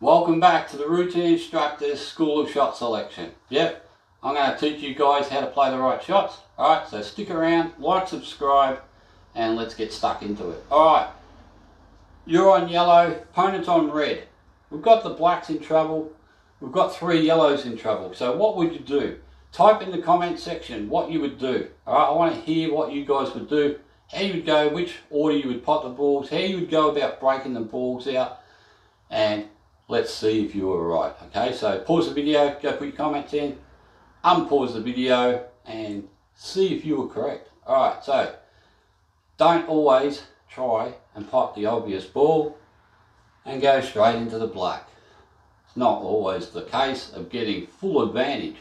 Welcome back to the Routine Instructor's School of Shot Selection. Yep, I'm going to teach you guys how to play the right shots. Alright, so stick around, like, subscribe, and let's get stuck into it. Alright, you're on yellow, opponent's on red. We've got the blacks in trouble, we've got 3 yellows in trouble. So what would you do? Type in the comment section what you would do. Alright, I want to hear what you guys would do, how you would go, which order you would pot the balls, how you would go about breaking the balls out, and let's see if you were right. Okay, so pause the video, go put your comments in, unpause the video and see if you were correct. Alright, so don't always try and pot the obvious ball and go straight into the black. It's not always the case of getting full advantage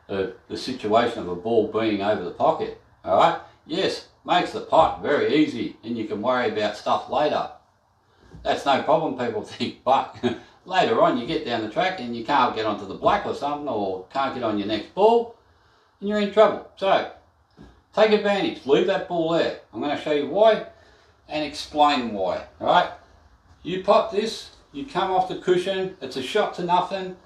of the situation of a ball being over the pocket. Alright, yes, makes the pot very easy and you can worry about stuff later. That's no problem, people think, but later on you get down the track and you can't get onto the black or something, or can't get on your next ball and you're in trouble. So take advantage, leave that ball there. I'm going to show you why and explain why. Alright, you pot this, you come off the cushion, it's a shot to nothing,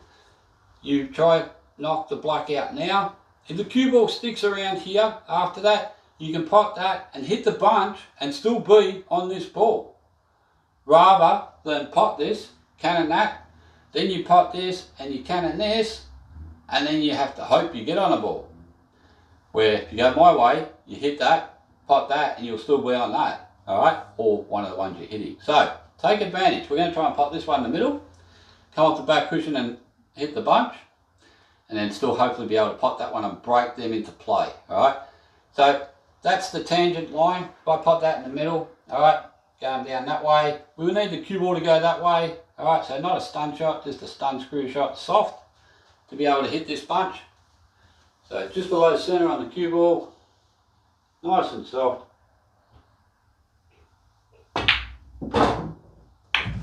you try knock the black out now. If the cue ball sticks around here after that, you can pot that and hit the bunch and still be on this ball. Rather than pot this, cannon that, then you pot this and you cannon this, and then you have to hope you get on a ball. Where if you go my way, you hit that, pot that, and you'll still be on that. Alright, or one of the ones you're hitting. So take advantage. We're going to try and pot this one in the middle, come off the back cushion and hit the bunch, and then still hopefully be able to pot that one and break them into play. Alright, so that's the tangent line. If I pot that in the middle, alright, going down that way, we will need the cue ball to go that way. Alright, so not a stun shot, just a stun screw shot, soft, to be able to hit this bunch. So just below center on the cue ball, nice and soft.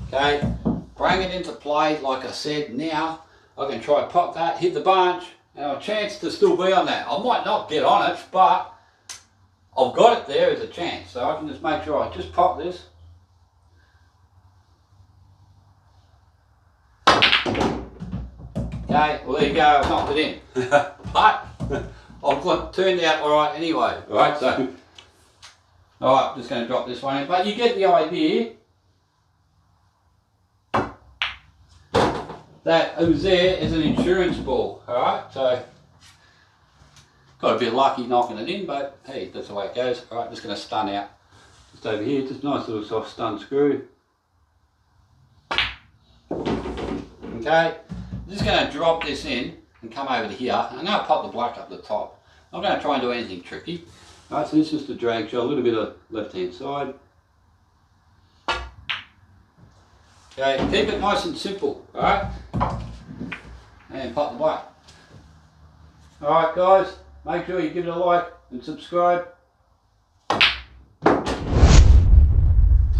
Okay, bring it into play. Like I said, now I can try pot that, hit the bunch, and I have a chance to still be on that. I might not get on it, but I've got it there as a chance. So I can just make sure I just pop this. Okay, well there you go, I've knocked it in. But I've turned out alright anyway. Alright, so alright, I'm just going to drop this one in. But you get the idea that it was there as an insurance ball. Alright, so got a bit lucky knocking it in, but hey, that's the way it goes. Alright, just going to stun out. Just over here, just a nice little soft stun screw. Okay, I'm just going to drop this in and come over to here. I'm going to pop the black up the top. I'm not going to try and do anything tricky. Alright, so this is just a drag shot, a little bit of left hand side. Okay, keep it nice and simple, alright? And pop the black. Alright guys, make sure you give it a like and subscribe.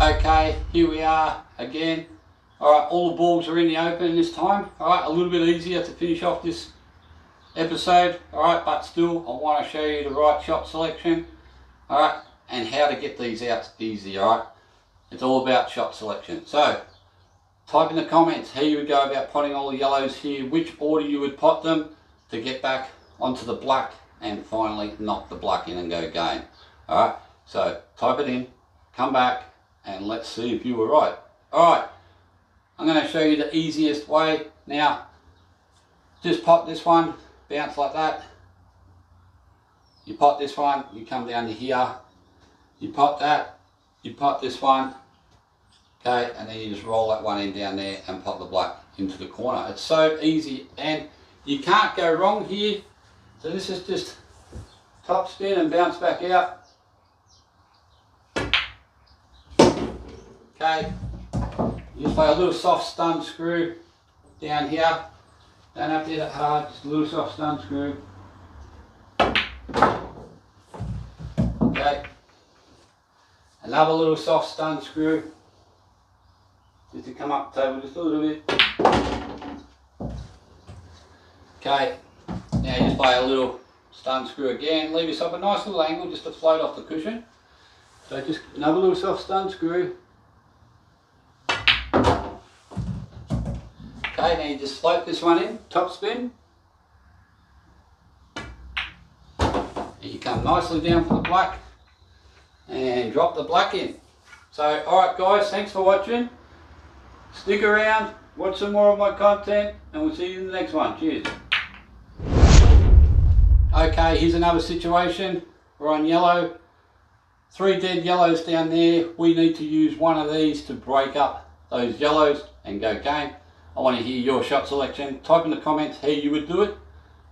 Okay, here we are again. Alright, all the balls are in the open this time. Alright, a little bit easier to finish off this episode. Alright, but still I want to show you the right shot selection. Alright, and how to get these out easy. Alright, it's all about shot selection. So type in the comments how you would go about potting all the yellows here, which order you would pot them to get back onto the black and finally knock the black in and go game. Alright, so type it in, come back and let's see if you were right. Alright, I'm going to show you the easiest way. Now, just pot this one, bounce like that. You pot this one, you come down to here. You pot that, you pot this one. Okay, and then you just roll that one in down there and pop the black into the corner. It's so easy and you can't go wrong here. So this is just top spin and bounce back out. Okay, you just play a little soft stun screw down here. Don't have to hit it hard, just a little soft stun screw. Okay, another little soft stun screw. Just to come up the table just a little bit. Okay, now you just play a little stun screw again. Leave yourself a nice little angle just to float off the cushion. So just another little soft stun screw. Okay, now you just float this one in, top spin. And you come nicely down for the black and drop the black in. So, alright guys, thanks for watching. Stick around, watch some more of my content, and we'll see you in the next one. Cheers. Okay, here's another situation. We're on yellow. 3 dead yellows down there. We need to use one of these to break up those yellows and go game. I want to hear your shot selection. Type in the comments how you would do it.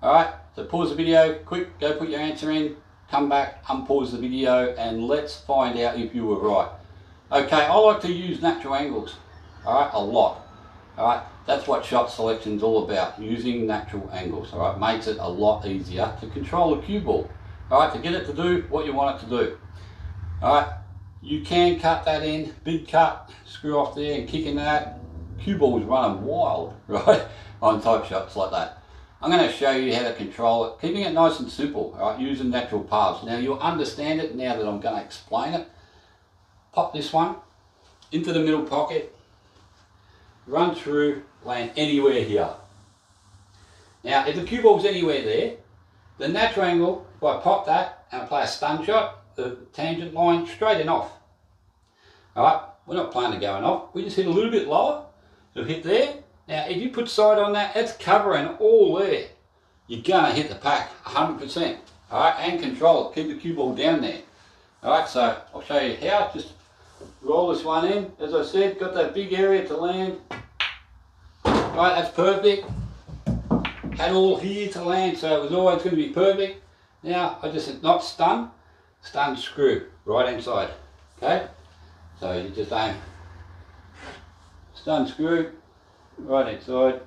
Alright, so pause the video, quick, go put your answer in, come back, unpause the video, and let's find out if you were right. Okay, I like to use natural angles. Alright, a lot. Alright, that's what shot selection is all about, using natural angles. Alright, makes it a lot easier to control the cue ball. Alright, to get it to do what you want it to do. Alright, you can cut that in, big cut, screw off there and kick into that. Cue ball's running wild, right, on type shots like that. I'm going to show you how to control it, keeping it nice and simple, right, using natural paths. Now you'll understand it now that I'm going to explain it. Pop this one into the middle pocket, run through, land anywhere here. Now if the cue ball's anywhere there, the natural angle, if I pop that and I play a stun shot, the tangent line straight and off. Alright, we're not planning to going off, we just hit a little bit lower. It'll hit there. Now if you put side on that, it's covering all there. You're gonna hit the pack 100%. Alright, and control it. Keep the cue ball down there. Alright, so I'll show you how. Just roll this one in. As I said, got that big area to land. Alright, that's perfect. Had all here to land, so it was always going to be perfect. Now I just not stun screw right inside. Okay? So you just aim. Stun screw, right inside.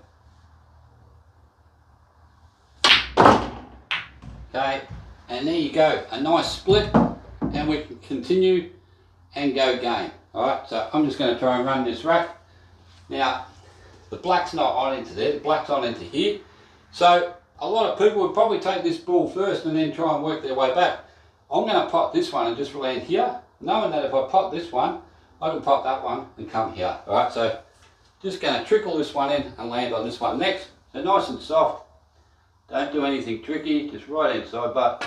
Okay, and there you go, a nice split, and we can continue and go game. Alright, so I'm just going to try and run this rack. Now, the black's not on into there, the black's on into here. So, a lot of people would probably take this ball first and then try and work their way back. I'm going to pop this one and just land here, knowing that if I pop this one, I can pop that one and come here. Alright, so just going to trickle this one in and land on this one next. So nice and soft. Don't do anything tricky, just right inside, but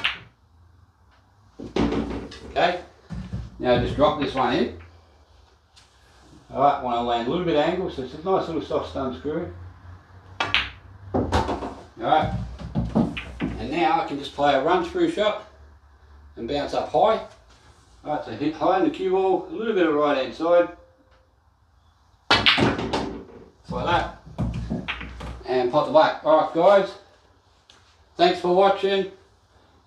okay. Now just drop this one in. Alright, want to land a little bit of angle, so it's a nice little soft stun screw. Alright, and now I can just play a run through shot and bounce up high. Alright, so hit high in the cue ball, a little bit of right hand side. Like that. And pop the black. Alright guys, thanks for watching,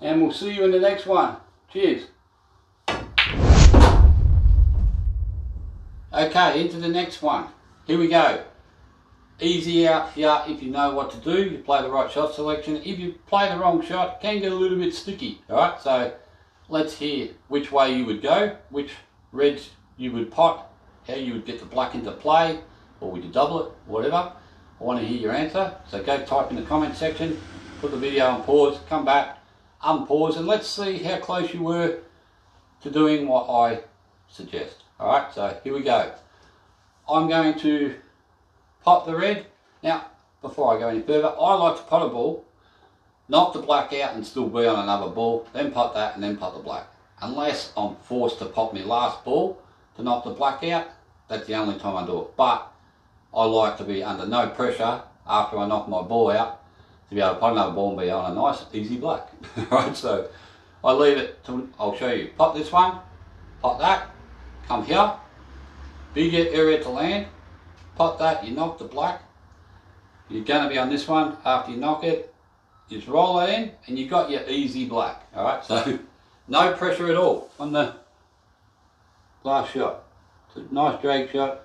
and we'll see you in the next one. Cheers. Okay, into the next one. Here we go. Easy out here if you know what to do. You play the right shot selection. If you play the wrong shot, it can get a little bit sticky. Alright, so let's hear which way you would go, which reds you would pot, how you would get the black into play, or would you double it, whatever. I want to hear your answer. So go type in the comment section, put the video on pause, come back, unpause, and let's see how close you were to doing what I suggest. Alright, so here we go. I'm going to pot the red. Now, before I go any further, I like to pot a ball, knock the black out and still be on another ball, then pot that and then pot the black. Unless I'm forced to pop my last ball to knock the black out, that's the only time I do it. But I like to be under no pressure after I knock my ball out to be able to pot another ball and be on a nice easy black. Right, so I leave it to, I'll show you. Pot this one, pot that, come here, bigger area to land, pot that, you knock the black. You're going to be on this one. After you knock it, you just roll that in and you got your easy black. Alright, so no pressure at all on the last shot. It's a nice drag shot.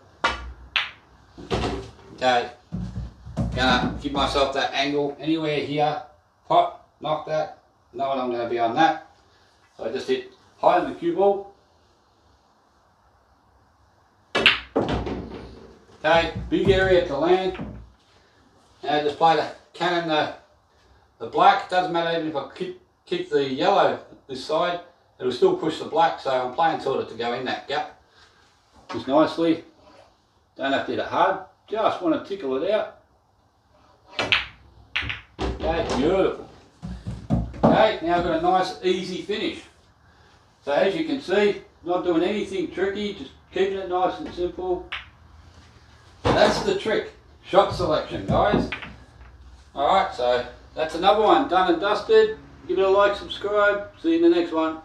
Okay, gonna give myself that angle anywhere here, pot, knock that, knowing I'm going to be on that. So I just hit high on the cue ball. Okay, big area to land. Now just play the cannon the black. Doesn't matter even if I kick the yellow this side, it'll still push the black, so I'm playing sort of to go in that gap just nicely. Don't have to hit it hard, just want to tickle it out. Okay, beautiful. Okay, now I've got a nice easy finish. So as you can see, not doing anything tricky, just keeping it nice and simple. That's the trick, shot selection, guys. Alright, so that's another one done and dusted. Give it a like, subscribe, see you in the next one.